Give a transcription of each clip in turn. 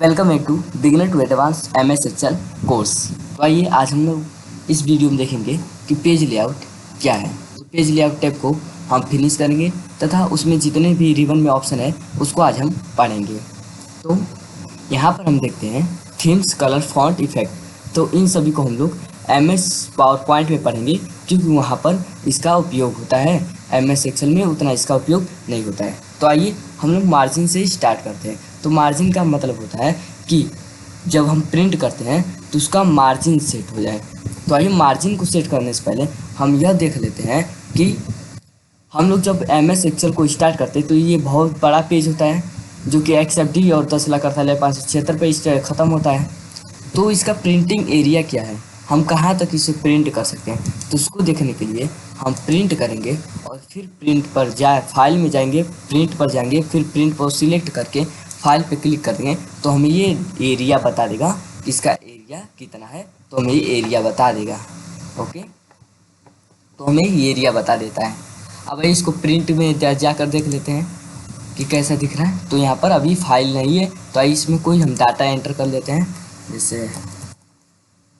Welcome back to beginner to advance MS Excel course. तो आइए आज हम लोग इस वीडियो में देखेंगे कि पेज लेआउट क्या है। तो पेज लेआउट टैब को हम फिनिश करेंगे तथा उसमें जितने भी रिबन में ऑप्शन है उसको आज हम पढ़ेंगे। तो यहाँ पर हम देखते हैं थीम्स, कलर, फॉन्ट, इफेक्ट। तो इन सभी को हम लोग MS पावर पॉइंट में पढ़ेंगे क्योंकि वहाँ पर इसका उपयोग होता है। MS एक्सेल में उतना इसका उपयोग नहीं होता है। तो आइए हम लोग मार्जिन से स्टार्ट करते हैं। तो मार्जिन का मतलब होता है कि जब हम प्रिंट करते हैं तो उसका मार्जिन सेट हो जाए। तो आइए मार्जिन को सेट करने से पहले हम यह देख लेते हैं कि हम लोग जब MS एक्सेल को स्टार्ट करते हैं तो ये बहुत बड़ा पेज होता है जो कि XFD और 10 लाख 576 पे इस ख़त्म होता है। तो इसका प्रिंटिंग एरिया क्या है, हम कहाँ तक इसे प्रिंट कर सकते हैं, तो उसको देखने के लिए हम प्रिंट करेंगे और फिर प्रिंट पर फाइल में जाएंगे, प्रिंट पर जाएंगे, फिर प्रिंट पर सिलेक्ट करके फाइल पे क्लिक कर देंगे तो हमें ये एरिया बता देगा इसका एरिया कितना है। तो हमें ये एरिया बता देगा। ओके, तो हमें ये एरिया बता देता है। अब इसको प्रिंट में जाकर देख लेते हैं कि कैसा दिख रहा है। तो यहाँ पर अभी फाइल नहीं है तो आइए इसमें कोई हम डाटा एंटर कर लेते हैं। जैसे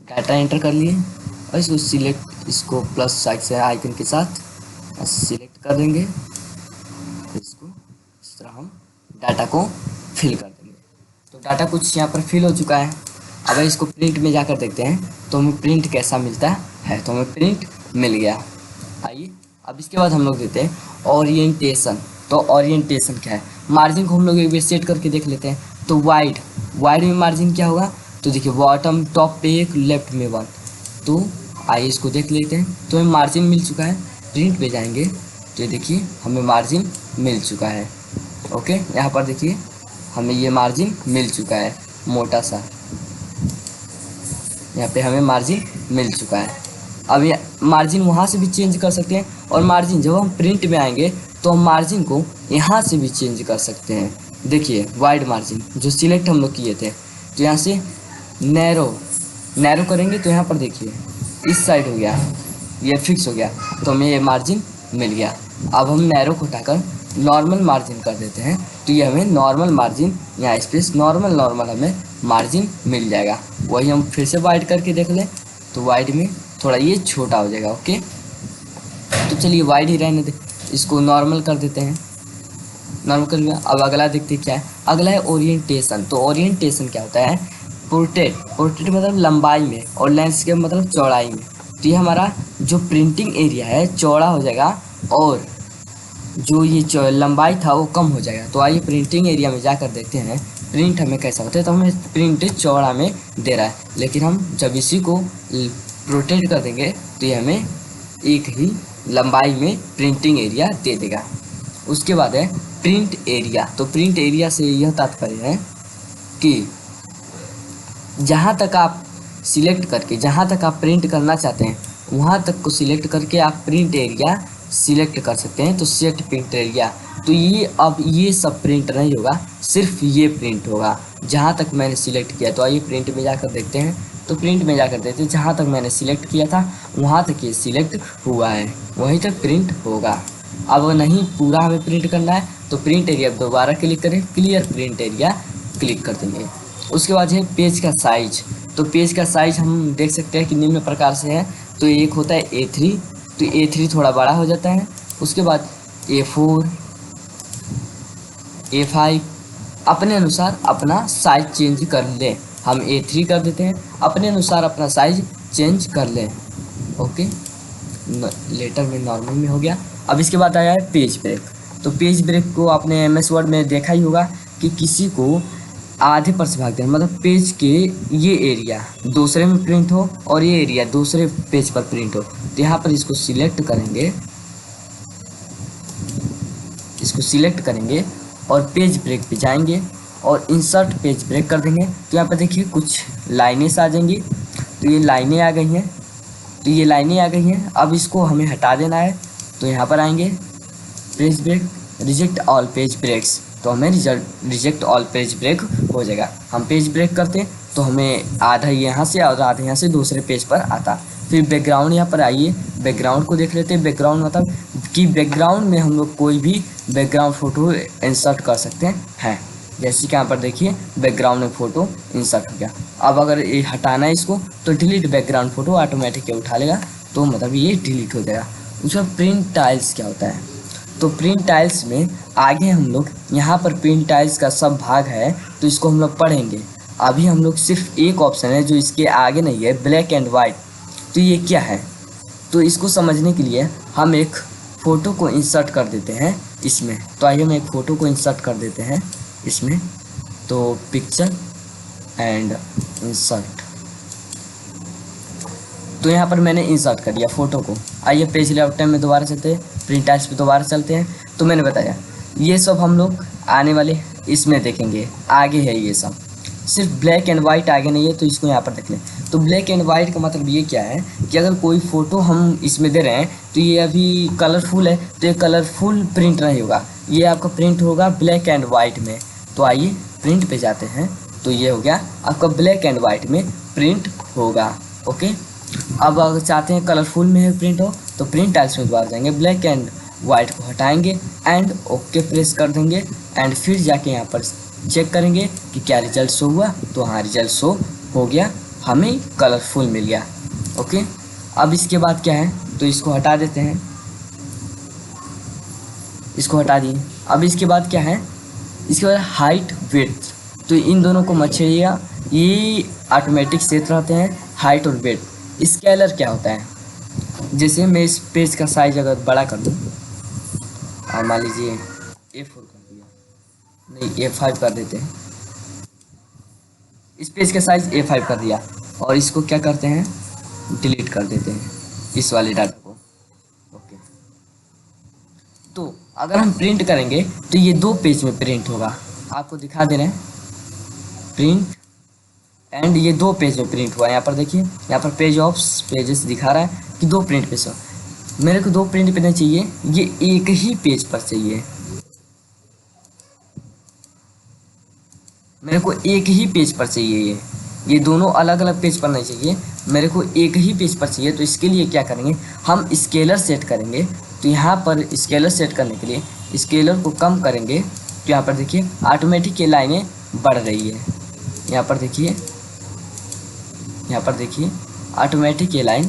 डाटा एंटर कर लिए और इसको सिलेक्ट, इसको प्लस साइड से आइकन के साथ सिलेक्ट कर देंगे। इसको इस तरह हम डाटा को फिल कर देंगे। तो डाटा कुछ यहाँ पर फिल हो चुका है। अब इसको प्रिंट में जाकर देखते हैं तो हमें प्रिंट कैसा मिलता है। तो हमें प्रिंट मिल गया। आइए अब इसके बाद हम लोग देते हैं ओरिएंटेशन। तो ओरिएंटेशन क्या है, मार्जिन को हम लोग एक बार सेट करके देख लेते हैं। तो वाइड में मार्जिन क्या होगा, तो देखिए बॉटम टॉप पे एक, लेफ्ट में 1। तो आइए इसको देख लेते हैं। तो हमें मार्जिन मिल चुका है। प्रिंट पे जाएंगे तो ये देखिए हमें मार्जिन मिल चुका है। ओके, यहाँ पर देखिए हमें ये मार्जिन मिल चुका है, मोटा सा यहाँ पे हमें मार्जिन मिल चुका है। अब ये मार्जिन वहाँ से भी चेंज कर सकते हैं और मार्जिन जब हम प्रिंट में आएंगे तो हम मार्जिन को यहाँ से भी चेंज कर सकते हैं। देखिए वाइड मार्जिन जो सिलेक्ट हम लोग किए थे, तो यहाँ से नैरो करेंगे तो यहाँ पर देखिए इस साइड हो गया, ये फिक्स हो गया, तो हमें ये मार्जिन मिल गया। अब हम नैरो को हटाकर नॉर्मल मार्जिन कर देते हैं तो ये हमें नॉर्मल मार्जिन, यहाँ स्पेस नॉर्मल हमें मार्जिन मिल जाएगा। वही हम फिर से वाइड करके देख लें तो वाइड में थोड़ा ये छोटा हो जाएगा। ओके, तो चलिए वाइड ही रहने दे, इसको नॉर्मल कर देते हैं। नॉर्मल कर लिया। अब अगला देखते हैं क्या है। अगला है ओरिएंटेशन। तो ओरिएंटेशन क्या होता है, पोर्ट्रेट मतलब लंबाई में और लैंडस्केप मतलब चौड़ाई में। तो ये हमारा जो प्रिंटिंग एरिया है चौड़ा हो जाएगा और जो ये लंबाई था वो कम हो जाएगा। तो आइए प्रिंटिंग एरिया में जाकर देखते हैं प्रिंट हमें कैसा होता है। तो हमें प्रिंट चौड़ा में दे रहा है, लेकिन हम जब इसी को रोटेट कर देंगे तो ये हमें एक ही लंबाई में प्रिंटिंग एरिया दे देगा। उसके बाद है प्रिंट एरिया। तो प्रिंट एरिया से यह तात्पर्य है कि जहाँ तक आप सिलेक्ट करके, जहाँ तक आप प्रिंट करना चाहते हैं वहाँ तक को सिलेक्ट करके आप प्रिंट एरिया सिलेक्ट कर सकते हैं। तो सेट प्रिंट एरिया, तो ये अब ये सब प्रिंट नहीं होगा, सिर्फ ये प्रिंट होगा जहाँ तक मैंने सिलेक्ट किया। तो आइए प्रिंट में जाकर देखते हैं। तो प्रिंट में जाकर देखते हैं जहाँ तक मैंने सिलेक्ट किया था वहाँ तक ये सिलेक्ट हुआ है, वहीं तक प्रिंट होगा। अब नहीं पूरा हमें प्रिंट करना है तो प्रिंट एरिया दोबारा क्लिक करें, क्लियर प्रिंट एरिया क्लिक कर देंगे। उसके बाद है पेज का साइज। तो पेज का साइज हम देख सकते हैं कि निम्न प्रकार से है। तो एक होता है A3, तो A3 थोड़ा बड़ा हो जाता है। उसके बाद A4, A5, अपने अनुसार अपना साइज चेंज कर लें। हम A3 कर देते हैं, अपने अनुसार अपना साइज चेंज कर लें। ओके, लेटर में नॉर्मल में हो गया। अब इसके बाद आया है पेज ब्रेक। तो पेज ब्रेक को आपने MS वर्ड में देखा ही होगा कि किसी को आधे पर से भाग दें, मतलब पेज के ये एरिया दूसरे में प्रिंट हो और ये एरिया दूसरे पेज पर प्रिंट हो। तो यहाँ पर इसको सिलेक्ट करेंगे और पेज ब्रेक पे जाएंगे और इंसर्ट पेज ब्रेक कर देंगे। तो यहाँ पर देखिए कुछ लाइनें आ जाएंगी। तो ये लाइनें आ गई हैं। अब इसको हमें हटा देना है। तो यहाँ पर आएंगे page break, reject all page breaks, तो हमें रिजेक्ट ऑल पेज ब्रेक हो जाएगा। हम पेज ब्रेक करते हैं तो हमें आधा यहाँ से और आधा यहाँ से दूसरे पेज पर आता। फिर बैकग्राउंड, यहाँ पर आइए बैकग्राउंड को देख लेते हैं। बैकग्राउंड मतलब कि बैकग्राउंड में हम लोग कोई भी बैकग्राउंड फ़ोटो इंसर्ट कर सकते हैं। जैसे कि यहाँ पर देखिए बैकग्राउंड में फ़ोटो इंसर्ट हो गया। अब अगर ये हटाना है इसको तो डिलीट बैकग्राउंड फ़ोटो ऑटोमेटिक उठा लेगा, तो मतलब ये डिलीट हो जाएगा। उसका प्रिंट टाइल्स क्या होता है, तो प्रिंट टाइल्स में आगे हम लोग यहाँ पर प्रिंट टाइल्स का सब भाग है, तो इसको हम लोग पढ़ेंगे। अभी हम लोग सिर्फ एक ऑप्शन है जो इसके आगे नहीं है, ब्लैक एंड वाइट। तो ये क्या है, तो इसको समझने के लिए हम एक फ़ोटो को इंसर्ट कर देते हैं इसमें। तो आइए हम एक फ़ोटो को इंसर्ट कर देते हैं इसमें। तो पिक्चर एंड इंसर्ट, तो यहाँ पर मैंने इंसर्ट कर दिया फ़ोटो को। आइए पेज लेआउट टाइम में दोबारा चलते हैं, प्रिंट टाइल्स पे दोबारा चलते हैं। तो मैंने बताया ये सब हम लोग आने वाले इसमें देखेंगे, आगे है ये सब, सिर्फ ब्लैक एंड वाइट आगे नहीं है। तो इसको यहाँ पर देख लें। तो ब्लैक एंड वाइट का मतलब ये क्या है कि अगर कोई फ़ोटो हम इसमें दे रहे हैं तो ये अभी कलरफुल है, तो ये कलरफुल प्रिंट नहीं होगा, ये आपका प्रिंट होगा ब्लैक एंड वाइट में। तो आइए प्रिंट पे जाते हैं। तो ये हो गया आपका ब्लैक एंड वाइट में प्रिंट होगा। ओके, अब अगर चाहते हैं कलरफुल में प्रिंट हो तो प्रिंट टाइल्स में दोबारा जाएंगे, ब्लैक एंड वाइट को हटाएंगे एंड ओके प्रेस कर देंगे एंड फिर जाके यहाँ पर चेक करेंगे कि क्या रिजल्ट शो हुआ। तो हाँ, रिजल्ट शो हो गया, हमें कलरफुल मिल गया। ओके, अब इसके बाद क्या है, तो इसको हटा देते हैं, इसको हटा दिए। अब इसके बाद क्या है, इसके बाद हाइट विड्थ, तो इन दोनों को मत छेड़िएगा, ये ऑटोमेटिक सेट रहते हैं हाइट और विड्थ। स्केलर क्या होता है, जैसे मैं इस पेज का साइज अगर बड़ा कर दूँ और मान लीजिए A4 कर दिया, नहीं A5 कर देते हैं, इस पेज का साइज A5 कर दिया और इसको क्या करते हैं, डिलीट कर देते हैं इस वाले डाटा को। ओके, तो अगर हम प्रिंट करेंगे तो ये 2 पेज में प्रिंट होगा, आपको दिखा दे रहे हैं प्रिंट एंड ये 2 पेज में प्रिंट हुआ। यहाँ पर देखिए, यहाँ पर पेज ऑफ पेजेस दिखा रहा है कि 2 प्रिंट पेज। मेरे को 2 प्रिंट पे नहीं चाहिए, ये एक ही पेज पर चाहिए, मेरे को एक ही पेज पर चाहिए, ये दोनों अलग अलग पेज पर नहीं चाहिए, मेरे को एक ही पेज पर चाहिए। तो इसके लिए क्या करेंगे, हम स्केलर सेट करेंगे। तो यहाँ पर स्केलर सेट करने के लिए स्केलर को कम करेंगे, तो यहाँ पर देखिए ऑटोमेटिक ये लाइनें बढ़ रही है। यहाँ पर देखिए, यहाँ पर देखिए ऑटोमेटिक ये लाइन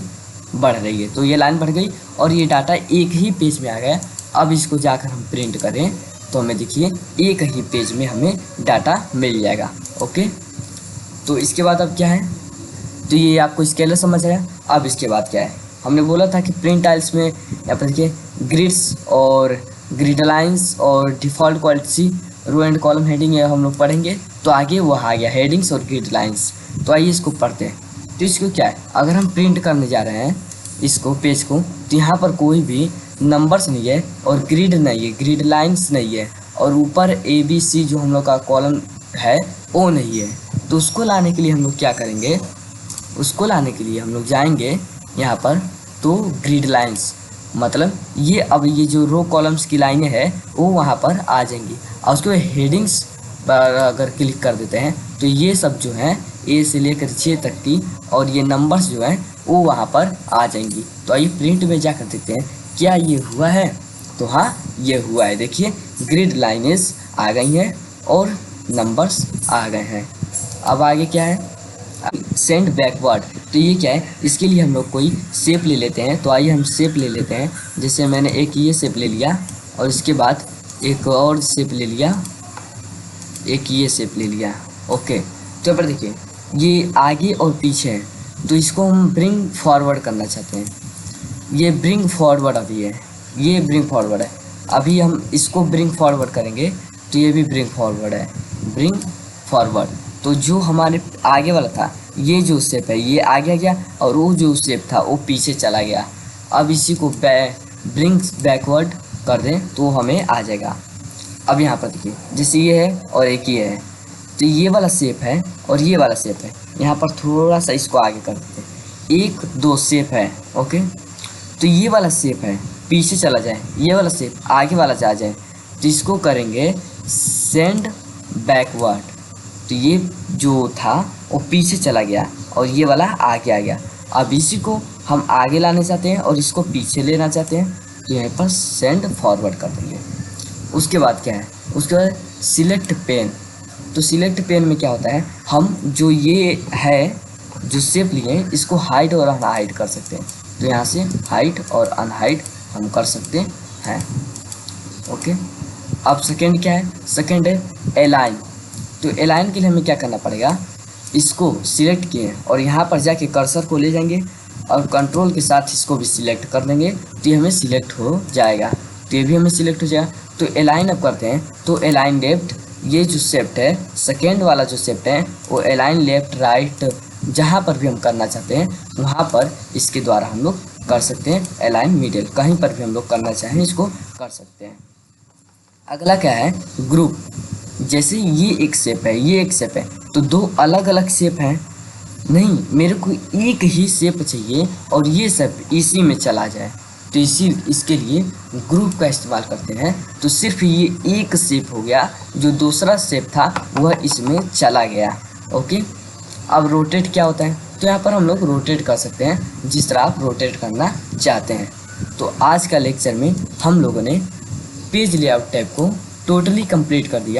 बढ़ रही है, तो ये लाइन बढ़ गई और ये डाटा एक ही पेज में आ गया। अब इसको जाकर हम प्रिंट करें तो हमें देखिए एक ही पेज में हमें डाटा मिल जाएगा। ओके, तो इसके बाद अब क्या है, तो ये आपको स्केलर समझ आया। अब इसके बाद क्या है, हमने बोला था कि प्रिंट टाइल्स में यहाँ पर देखिए ग्रिड्स और ग्रिड लाइन्स और default quality row and column heading है, हम लोग पढ़ेंगे। तो आगे वो आ गया हेडिंग्स और ग्रिड लाइन्स। तो आइए इसको पढ़ते हैं। तो इसको क्या है, अगर हम प्रिंट करने जा रहे हैं इसको पेज को, तो यहाँ पर कोई भी नंबर्स नहीं है और ग्रिड नहीं है, ग्रिड लाइन्स नहीं है और ऊपर ABC जो हम लोग का कॉलम है वो नहीं है। तो उसको लाने के लिए हम लोग क्या करेंगे, उसको लाने के लिए हम लोग जाएंगे यहाँ पर, तो ग्रिड लाइन्स मतलब ये, अब ये जो रो कॉलम्स की लाइनें हैं वो वहाँ पर आ जाएंगी और उसके बाद हेडिंग्स पर अगर क्लिक कर देते हैं तो ये सब जो है A से लेकर 6 तक की और ये नंबर्स जो हैं वो वहाँ पर आ जाएंगी। तो आइए प्रिंट में जाकर देखते हैं क्या ये हुआ है। तो हाँ, ये हुआ है, देखिए ग्रिड लाइनें आ गई हैं और नंबर्स आ गए हैं। अब आगे क्या है, सेंड बैकवर्ड। तो ये क्या है, इसके लिए हम लोग कोई शेप ले लेते हैं। तो आइए हम शेप ले लेते हैं, जैसे मैंने एक ये शेप ले लिया और इसके बाद एक और शेप ले लिया, एक ये शेप ले लिया। ओके, तो पर देखिए ये आगे और पीछे है, तो इसको हम ब्रिंग फॉरवर्ड करना चाहते हैं। ये ब्रिंग फॉरवर्ड अभी है, ये ब्रिंग फॉरवर्ड है, अभी हम इसको ब्रिंग फॉरवर्ड करेंगे तो ये भी ब्रिंग फॉरवर्ड है, ब्रिंग फॉरवर्ड। तो जो हमारे आगे वाला था, ये जो शेप है ये आगे गया और वो जो शेप था वो पीछे चला गया। अब इसी को ब्रिंग बैकवर्ड कर दें तो हमें आ जाएगा। अब यहाँ पर देखिए जैसे ये है और एक ये है, तो ये वाला शेप है और ये वाला शेप है, यहाँ पर थोड़ा सा इसको आगे कर देते हैं, 1 2 शेप है। ओके, तो ये वाला शेप है पीछे चला जाए, ये वाला शेप आगे वाला जा जाए, तो इसको करेंगे सेंड बैकवर्ड। तो ये जो था वो पीछे चला गया और ये वाला आगे आ गया। अब इसी को हम आगे लाने चाहते हैं और इसको पीछे लेना चाहते हैं, तो यहाँ पर सेंड फॉरवर्ड कर देंगे। उसके बाद क्या है, उसके बाद सिलेक्ट पेन। तो सिलेक्ट पेन में क्या होता है, हम जो ये है जो शेप लिए इसको हाइड और अनहाइड कर सकते हैं। तो यहाँ से हाइड और अनहाइड हम कर सकते हैं। ओके, अब सेकेंड क्या है, सेकेंड है अलाइन। तो अलाइन के लिए हमें क्या करना पड़ेगा, इसको सिलेक्ट किए और यहाँ पर जाके कर्सर को ले जाएंगे और कंट्रोल के साथ इसको भी सिलेक्ट कर देंगे, तो ये हमें सिलेक्ट हो जाएगा। तो ये भी हमें सिलेक्ट हो जाएगा। तो अलाइन अब करते हैं, तो अलाइन लेफ्ट, ये जो शेप्ट है सेकेंड वाला जो शेप्ट है वो अलाइन लेफ्ट राइट, जहाँ पर भी हम करना चाहते हैं वहाँ पर इसके द्वारा हम लोग कर सकते हैं। अलाइन मिडिल, कहीं पर भी हम लोग करना चाहें इसको कर सकते हैं। अगला क्या है, ग्रुप। जैसे ये एक शेप है, ये एक शेप है, तो दो अलग अलग शेप हैं, नहीं मेरे को एक ही शेप चाहिए और ये शेप इसी में चला जाए, तो इसके लिए ग्रुप का इस्तेमाल करते हैं। तो सिर्फ ये एक शेप हो गया, जो दूसरा शेप था वह इसमें चला गया। ओके, अब रोटेट क्या होता है, तो यहाँ पर हम लोग रोटेट कर सकते हैं जिस तरह आप रोटेट करना चाहते हैं। तो आज का लेक्चर में हम लोगों ने पेज लेआउट टैब को टोटली कंप्लीट कर दिया।